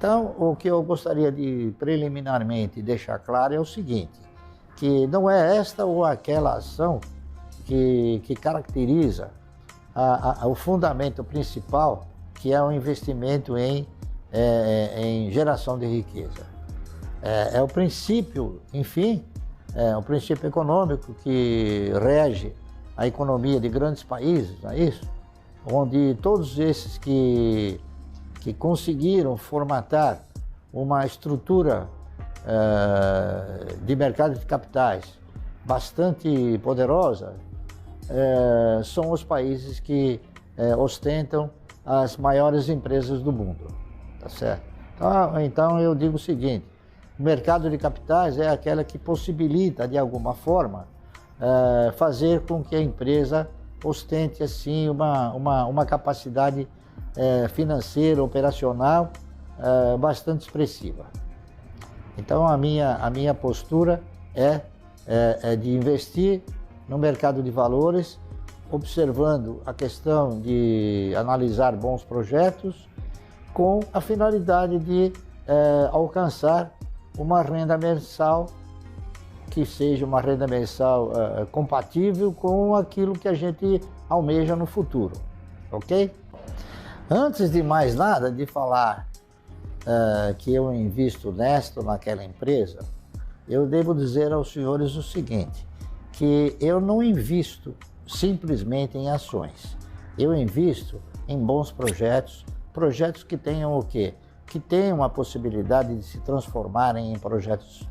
Então, o que eu gostaria de preliminarmente deixar claro é o seguinte, que não é esta ou aquela ação que caracteriza o fundamento principal, que é o investimento em geração de riqueza. É o princípio, enfim, o princípio econômico que rege a economia de grandes países, não é isso? Onde todos esses que conseguiram formatar uma estrutura de mercado de capitais bastante poderosa, são os países que ostentam as maiores empresas do mundo, tá certo? Então eu digo o seguinte, o mercado de capitais é aquela que possibilita, de alguma forma, fazer com que a empresa ostente assim uma capacidade financeira, operacional bastante expressiva. Então a minha postura é de investir no mercado de valores, observando a questão de analisar bons projetos com a finalidade de alcançar uma renda mensal que seja uma renda mensal compatível com aquilo que a gente almeja no futuro, ok? Antes de mais nada, de falar que eu invisto nesta ou naquela empresa, eu devo dizer aos senhores o seguinte, que eu não invisto simplesmente em ações. Eu invisto em bons projetos, projetos que tenham o quê? Que tenham a possibilidade de se transformarem em projetos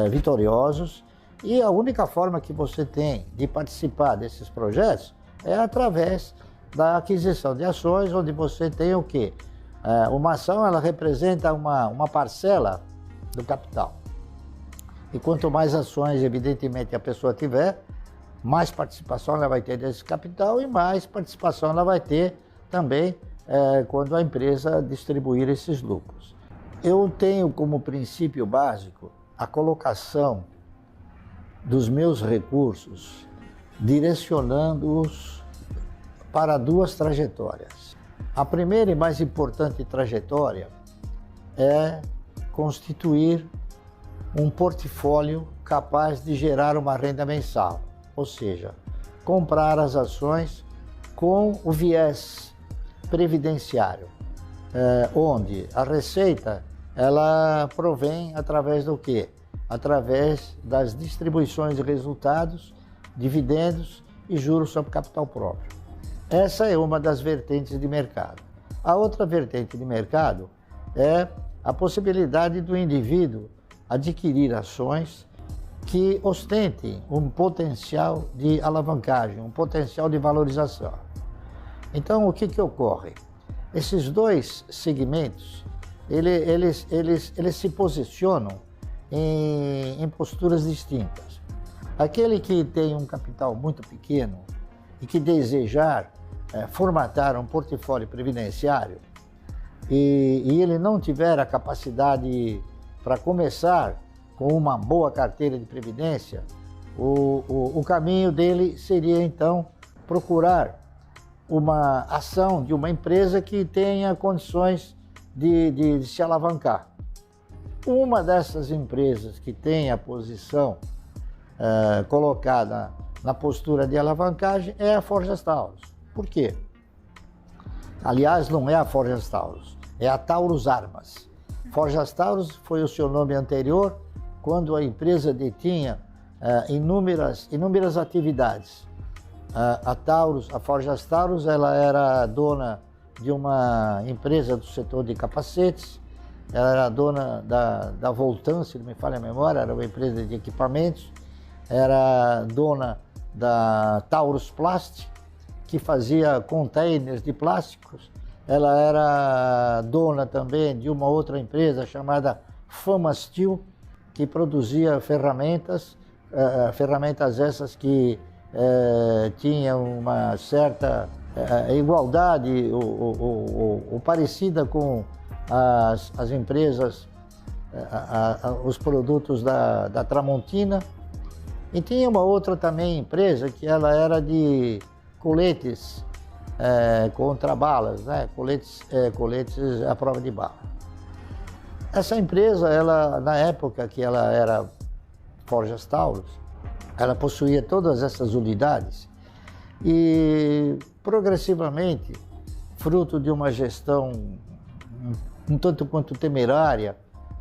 vitoriosos, e a única forma que você tem de participar desses projetos é através da aquisição de ações, onde você tem o quê? Uma ação, ela representa uma parcela do capital. E quanto mais ações, evidentemente, a pessoa tiver, mais participação ela vai ter desse capital e mais participação ela vai ter também quando a empresa distribuir esses lucros. Eu tenho como princípio básico a colocação dos meus recursos, direcionando-os para duas trajetórias. A primeira e mais importante trajetória é constituir um portfólio capaz de gerar uma renda mensal, ou seja, comprar as ações com o viés previdenciário, onde a receita ela provém através do quê? Através das distribuições de resultados, dividendos e juros sobre capital próprio. Essa é uma das vertentes de mercado. A outra vertente de mercado é a possibilidade do indivíduo adquirir ações que ostentem um potencial de alavancagem, um potencial de valorização. Então, o que ocorre? Esses dois segmentos, eles se posicionam em posturas distintas. Aquele que tem um capital muito pequeno e que desejar formatar um portfólio previdenciário e ele não tiver a capacidade para começar com uma boa carteira de previdência, o caminho dele seria então procurar uma ação de uma empresa que tenha condições de se alavancar. Uma dessas empresas que tem a posição colocada na postura de alavancagem é a Forjas Taurus. Por quê? Aliás, não é a Forjas Taurus, é a Taurus Armas. Forjas Taurus foi o seu nome anterior, quando a empresa detinha inúmeras atividades. A Forjas Taurus, ela era dona de uma empresa do setor de capacetes, ela era dona da Voltan, se não me falha a memória, era uma empresa de equipamentos, era dona da Taurus Plast, que fazia containers de plásticos, ela era dona também de uma outra empresa chamada Fama Steel, que produzia ferramentas essas que tinham uma certa igualdade ou parecida com as empresas, os produtos da Tramontina. E tinha uma outra também empresa que ela era de coletes contra balas, né? Coletes à prova de bala. Essa empresa, ela, na época que ela era Forjas Taurus, ela possuía todas essas unidades e, progressivamente, fruto de uma gestão um tanto quanto temerária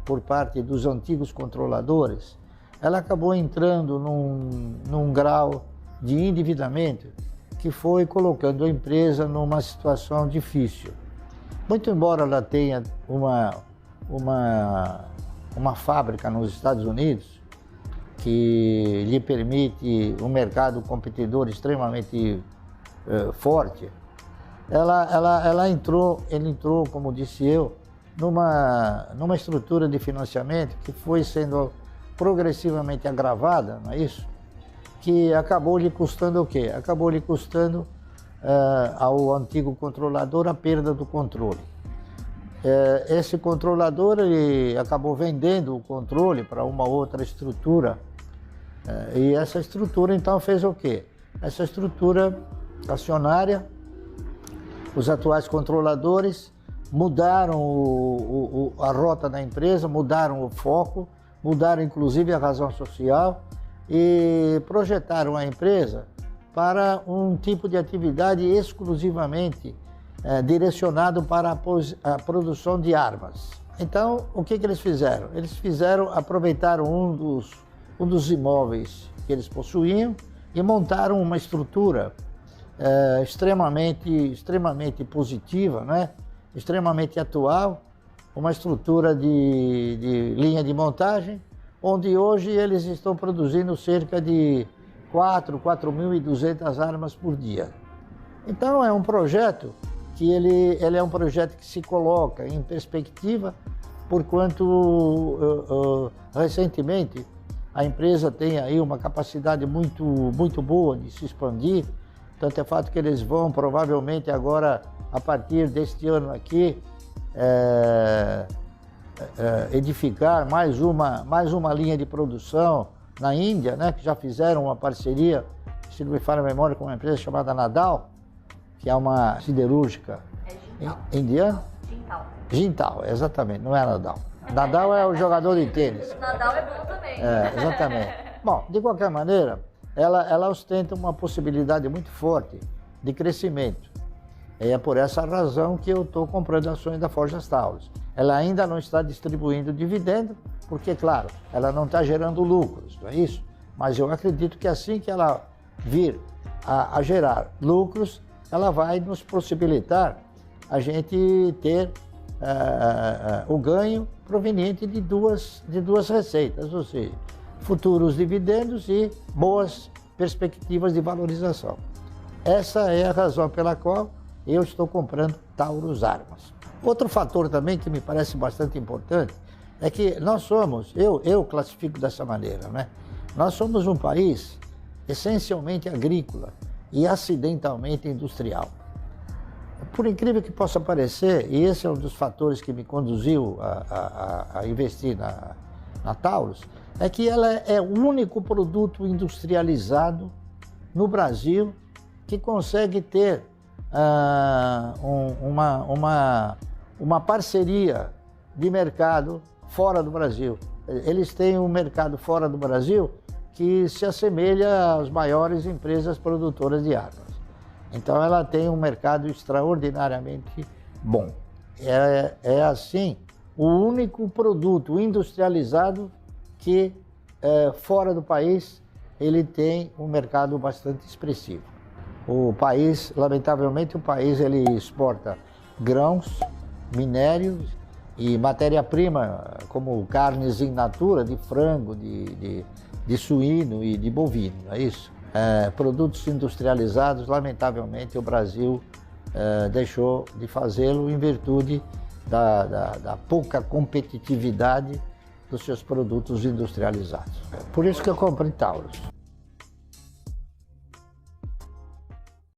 por parte dos antigos controladores, ela acabou entrando num grau de endividamento que foi colocando a empresa numa situação difícil. Muito embora ela tenha uma fábrica nos Estados Unidos que lhe permite um mercado competidor extremamente forte, ele entrou, como disse eu, numa estrutura de financiamento que foi sendo progressivamente agravada, não é isso? Que acabou lhe custando o quê? Acabou lhe custando ao antigo controlador a perda do controle. Esse controlador ele acabou vendendo o controle para uma outra estrutura e essa estrutura então fez o quê? Essa estrutura acionária, os atuais controladores mudaram a rota da empresa, mudaram o foco, mudaram inclusive a razão social e projetaram a empresa para um tipo de atividade exclusivamente direcionado para a produção de armas. Então, o que eles fizeram? Eles aproveitaram um dos imóveis que eles possuíam e montaram uma estrutura extremamente positiva, né? Extremamente atual, uma estrutura de linha de montagem, onde hoje eles estão produzindo cerca de 4.200 armas por dia. Então é um projeto que ele é um projeto que se coloca em perspectiva, porquanto recentemente a empresa tem aí uma capacidade muito boa de se expandir, tanto é fato que eles vão provavelmente agora, a partir deste ano aqui, edificar mais uma linha de produção na Índia, né, que já fizeram uma parceria, se não me falha a memória, com uma empresa chamada Nadal, que é uma siderúrgica indiana. Jintal, exatamente, não é Nadal. Nadal é o jogador de tênis. Nadal é bom também. Exatamente. Bom, de qualquer maneira, ela ostenta uma possibilidade muito forte de crescimento. E é por essa razão que eu estou comprando ações da Forjas Taurus. Ela ainda não está distribuindo dividendo, porque, claro, ela não está gerando lucros, não é isso? Mas eu acredito que assim que ela vir a gerar lucros, ela vai nos possibilitar a gente ter o ganho proveniente de duas receitas, ou seja, futuros dividendos e boas perspectivas de valorização. Essa é a razão pela qual eu estou comprando Taurus Armas. Outro fator também que me parece bastante importante é que nós somos, eu classifico dessa maneira, né? Nós somos um país essencialmente agrícola e acidentalmente industrial. Por incrível que possa parecer, e esse é um dos fatores que me conduziu a investir na Taurus, é que ela é o único produto industrializado no Brasil que consegue ter uma parceria de mercado fora do Brasil. Eles têm um mercado fora do Brasil que se assemelha às maiores empresas produtoras de armas. Então ela tem um mercado extraordinariamente bom. É assim, o único produto industrializado que fora do país ele tem um mercado bastante expressivo. O país, lamentavelmente, ele exporta grãos, minérios e matéria-prima, como carnes in natura, de frango, de suíno e de bovino, não é isso? Produtos industrializados, lamentavelmente, o Brasil deixou de fazê-lo em virtude da pouca competitividade dos seus produtos industrializados. Por isso que eu comprei Taurus.